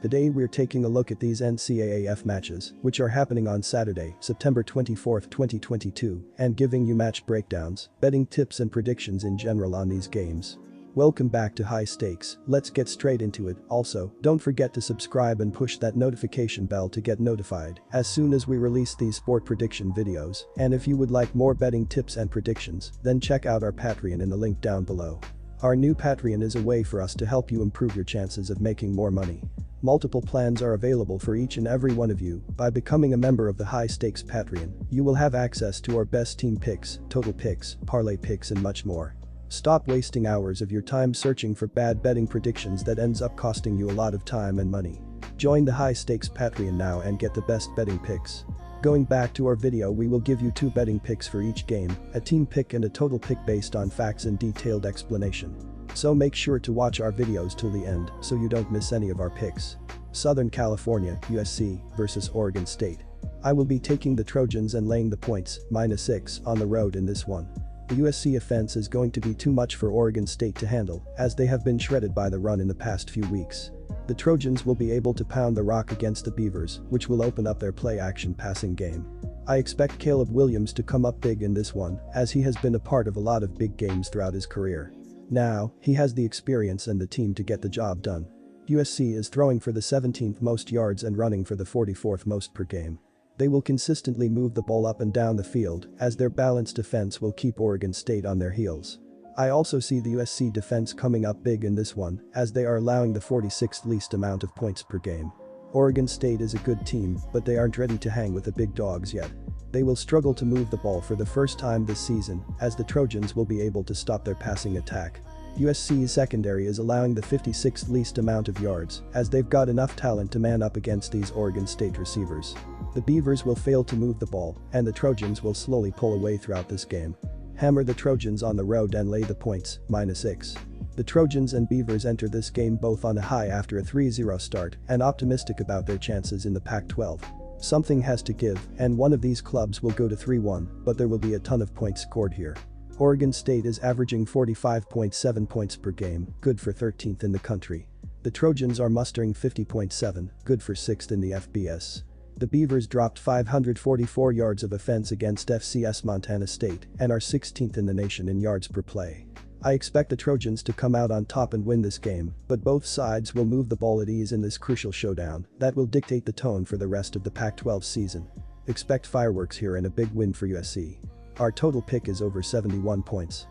Today we're taking a look at these NCAAF matches, which are happening on Saturday, September 24, 2022, and giving you match breakdowns, betting tips and predictions in general on these games. Welcome back to High Stakes, let's get straight into it. Also, don't forget to subscribe and push that notification bell to get notified as soon as we release these sport prediction videos, and if you would like more betting tips and predictions, then check out our Patreon in the link down below. Our new Patreon is a way for us to help you improve your chances of making more money. Multiple plans are available for each and every one of you. By becoming a member of the High Stakes Patreon, you will have access to our best team picks, total picks, parlay picks and much more. Stop wasting hours of your time searching for bad betting predictions that ends up costing you a lot of time and money. Join the High Stakes Patreon now and get the best betting picks. Going back to our video, we will give you 2 betting picks for each game, a team pick and a total pick based on facts and detailed explanation. So make sure to watch our videos till the end so you don't miss any of our picks. Southern California, USC versus Oregon State. I will be taking the Trojans and laying the points, -6, on the road in this one. The USC offense is going to be too much for Oregon State to handle, as they have been shredded by the run in the past few weeks. The Trojans will be able to pound the rock against the Beavers, which will open up their play-action passing game. I expect Caleb Williams to come up big in this one, as he has been a part of a lot of big games throughout his career. Now, he has the experience and the team to get the job done. USC is throwing for the 17th most yards and running for the 44th most per game. They will consistently move the ball up and down the field, as their balanced defense will keep Oregon State on their heels. I also see the USC defense coming up big in this one, as they are allowing the 46th least amount of points per game. Oregon State is a good team, but they aren't ready to hang with the big dogs yet. They will struggle to move the ball for the first time this season, as the Trojans will be able to stop their passing attack. USC's secondary is allowing the 56th least amount of yards, as they've got enough talent to man up against these Oregon State receivers. The Beavers will fail to move the ball, and the Trojans will slowly pull away throughout this game. Hammer the Trojans on the road and lay the points, -6. The Trojans and Beavers enter this game both on a high after a 3-0 start and optimistic about their chances in the Pac-12. Something has to give, and one of these clubs will go to 3-1, but there will be a ton of points scored here. Oregon State is averaging 45.7 points per game, good for 13th in the country. The Trojans are mustering 50.7, good for 6th in the FBS. The Beavers dropped 544 yards of offense against FCS Montana State and are 16th in the nation in yards per play. I expect the Trojans to come out on top and win this game, but both sides will move the ball at ease in this crucial showdown that will dictate the tone for the rest of the Pac-12 season. Expect fireworks here and a big win for USC. Our total pick is over 71 points.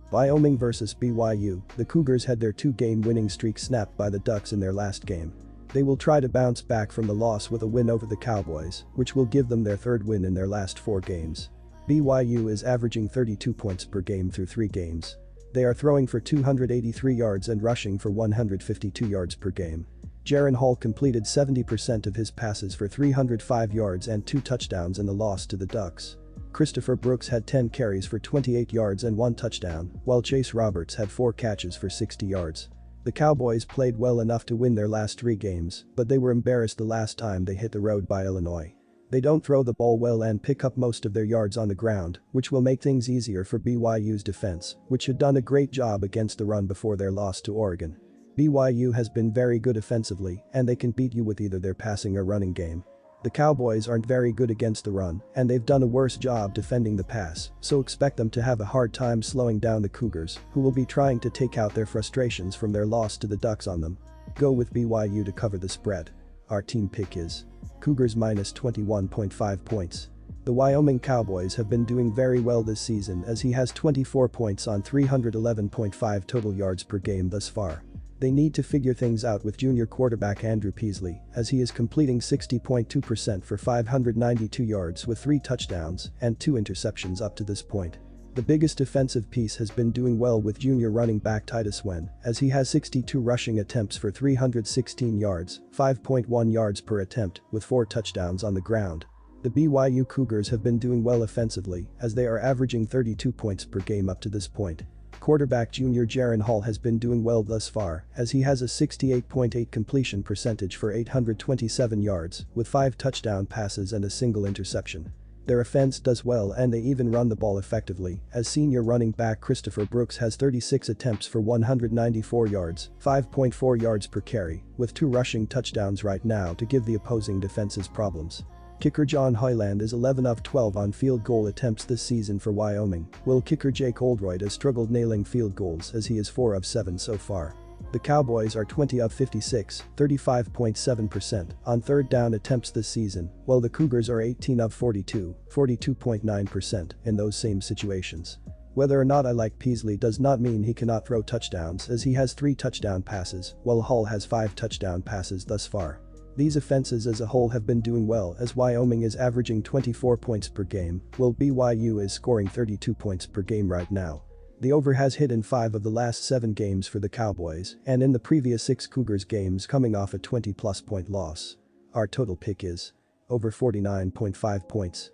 Wyoming versus BYU, the Cougars had their 2-game winning streak snapped by the Ducks in their last game. They will try to bounce back from the loss with a win over the Cowboys, which will give them their 3rd win in their last 4 games. BYU is averaging 32 points per game through 3 games. They are throwing for 283 yards and rushing for 152 yards per game. Jaren Hall completed 70% of his passes for 305 yards and 2 touchdowns in the loss to the Ducks. Christopher Brooks had 10 carries for 28 yards and 1 touchdown, while Chase Roberts had 4 catches for 60 yards. The Cowboys played well enough to win their last 3 games, but they were embarrassed the last time they hit the road by Illinois. They don't throw the ball well and pick up most of their yards on the ground, which will make things easier for BYU's defense, which had done a great job against the run before their loss to Oregon. BYU has been very good offensively, and they can beat you with either their passing or running game. The Cowboys aren't very good against the run, and they've done a worse job defending the pass, so expect them to have a hard time slowing down the Cougars, who will be trying to take out their frustrations from their loss to the Ducks on them. Go with BYU to cover the spread. Our team pick is Cougars -21.5 points. The Wyoming Cowboys have been doing very well this season, as he has 24 points on 311.5 total yards per game thus far. They need to figure things out with junior quarterback Andrew Peasley, as he is completing 60.2% for 592 yards with 3 touchdowns and 2 interceptions up to this point. The biggest defensive piece has been doing well with junior running back Titus Wen, as he has 62 rushing attempts for 316 yards, 5.1 yards per attempt, with 4 touchdowns on the ground. The BYU Cougars have been doing well offensively, as they are averaging 32 points per game up to this point. Quarterback junior Jaren Hall has been doing well thus far, as he has a 68.8 completion percentage for 827 yards, with 5 touchdown passes and a single interception. Their offense does well and they even run the ball effectively, as senior running back Christopher Brooks has 36 attempts for 194 yards, 5.4 yards per carry, with 2 rushing touchdowns right now to give the opposing defenses problems. Kicker John Hyland is 11 of 12 on field goal attempts this season for Wyoming, while kicker Jake Oldroyd has struggled nailing field goals as he is 4 of 7 so far. The Cowboys are 20 of 56, 35.7% on third down attempts this season, while the Cougars are 18 of 42, 42.9% in those same situations. Whether or not I like Peasley does not mean he cannot throw touchdowns, as he has 3 touchdown passes, while Hull has 5 touchdown passes thus far. These offenses as a whole have been doing well, as Wyoming is averaging 24 points per game, while BYU is scoring 32 points per game right now. The over has hit in 5 of the last 7 games for the Cowboys, and in the previous 6 Cougars games coming off a 20-plus point loss. Our total pick is over 49.5 points.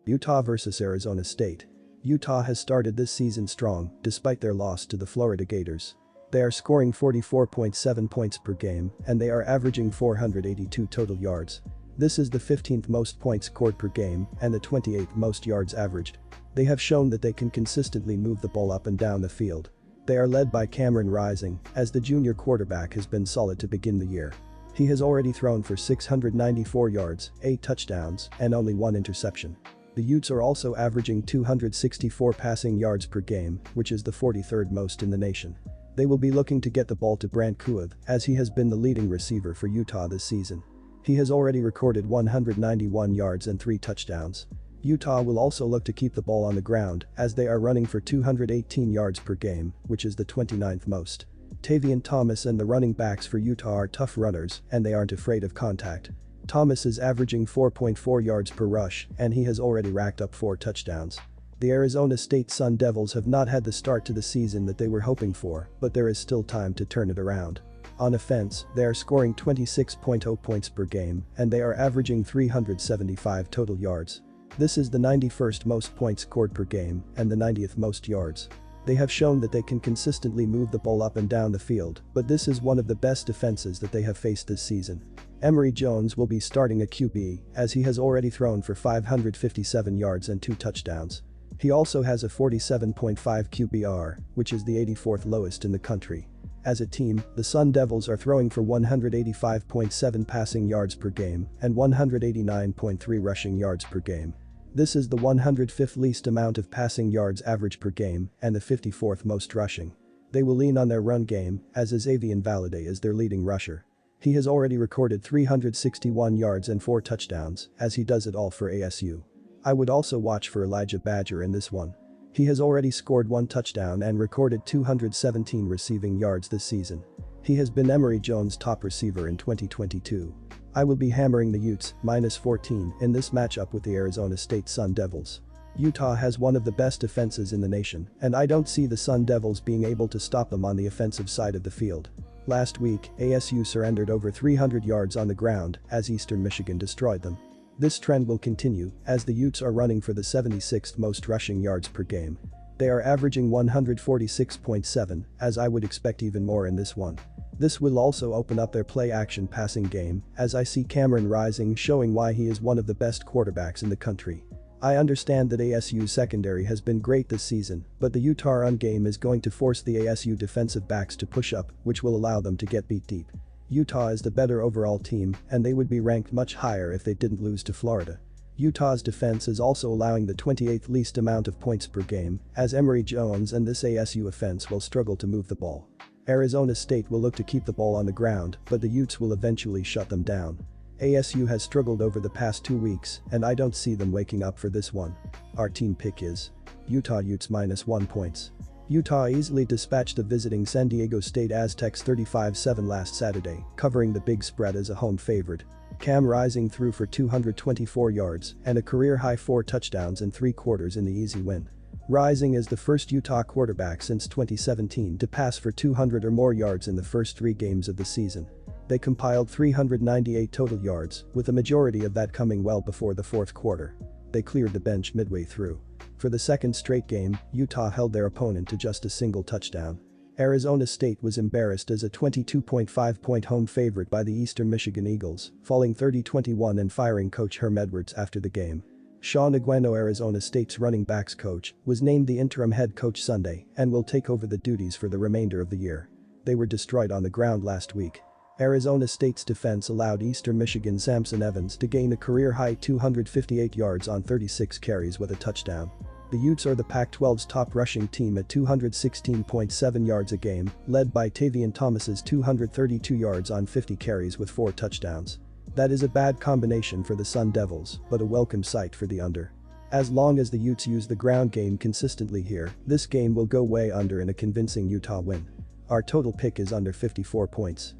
Utah vs Arizona State. Utah has started this season strong, despite their loss to the Florida Gators. They are scoring 44.7 points per game, and they are averaging 482 total yards. This is the 15th most points scored per game and the 28th most yards averaged. They have shown that they can consistently move the ball up and down the field. They are led by Cameron Rising, as the junior quarterback has been solid to begin the year. He has already thrown for 694 yards, 8 touchdowns, and only 1 interception. The Utes are also averaging 264 passing yards per game, which is the 43rd most in the nation. They will be looking to get the ball to Brant Kuath, as he has been the leading receiver for Utah this season. He has already recorded 191 yards and 3 touchdowns. Utah will also look to keep the ball on the ground, as they are running for 218 yards per game, which is the 29th most. Tavion Thomas and the running backs for Utah are tough runners, and they aren't afraid of contact. Thomas is averaging 4.4 yards per rush, and he has already racked up 4 touchdowns. The Arizona State Sun Devils have not had the start to the season that they were hoping for, but there is still time to turn it around. On offense, they are scoring 26.0 points per game, and they are averaging 375 total yards. This is the 91st most points scored per game and the 90th most yards. They have shown that they can consistently move the ball up and down the field, but this is one of the best defenses that they have faced this season. Emory Jones will be starting a QB, as he has already thrown for 557 yards and 2 touchdowns. He also has a 47.5 QBR, which is the 84th lowest in the country. As a team, the Sun Devils are throwing for 185.7 passing yards per game and 189.3 rushing yards per game. This is the 105th least amount of passing yards average per game and the 54th most rushing. They will lean on their run game, as Xavier Valade is their leading rusher. He has already recorded 361 yards and 4 touchdowns, as he does it all for ASU. I would also watch for Elijah Badger in this one. He has already scored 1 touchdown and recorded 217 receiving yards this season. He has been Emory Jones' top receiver in 2022. I will be hammering the Utes, -14, in this matchup with the Arizona State Sun Devils. Utah has one of the best defenses in the nation, and I don't see the Sun Devils being able to stop them on the offensive side of the field. Last week, ASU surrendered over 300 yards on the ground as Eastern Michigan destroyed them. This trend will continue, as the Utes are running for the 76th most rushing yards per game. They are averaging 146.7, as I would expect even more in this one. This will also open up their play-action passing game, as I see Cameron Rising showing why he is one of the best quarterbacks in the country. I understand that ASU's secondary has been great this season, but the Utah run game is going to force the ASU defensive backs to push up, which will allow them to get beat deep. Utah is the better overall team, and they would be ranked much higher if they didn't lose to Florida. Utah's defense is also allowing the 28th least amount of points per game, as Emory Jones and this ASU offense will struggle to move the ball. Arizona State will look to keep the ball on the ground, but the Utes will eventually shut them down. ASU has struggled over the past 2 weeks, and I don't see them waking up for this one. Our team pick is Utah Utes -1 points. Utah easily dispatched the visiting San Diego State Aztecs 35-7 last Saturday, covering the big spread as a home favorite. Cam Rising threw for 224 yards and a career-high 4 touchdowns in 3 quarters in the easy win. Rising is the first Utah quarterback since 2017 to pass for 200 or more yards in the first 3 games of the season. They compiled 398 total yards, with a majority of that coming well before the 4th quarter. They cleared the bench midway through. For the second straight game, Utah held their opponent to just a single touchdown. Arizona State was embarrassed as a 22.5-point home favorite by the Eastern Michigan Eagles, falling 30-21 and firing coach Herm Edwards after the game. Sean Agueno, Arizona State's running backs coach, was named the interim head coach Sunday and will take over the duties for the remainder of the year. They were destroyed on the ground last week. Arizona State's defense allowed Eastern Michigan's Samson Evans to gain a career-high 258 yards on 36 carries with a touchdown. The Utes are the Pac-12's top rushing team at 216.7 yards a game, led by Tavion Thomas's 232 yards on 50 carries with 4 touchdowns. That is a bad combination for the Sun Devils, but a welcome sight for the under. As long as the Utes use the ground game consistently here, this game will go way under in a convincing Utah win. Our total pick is under 54 points.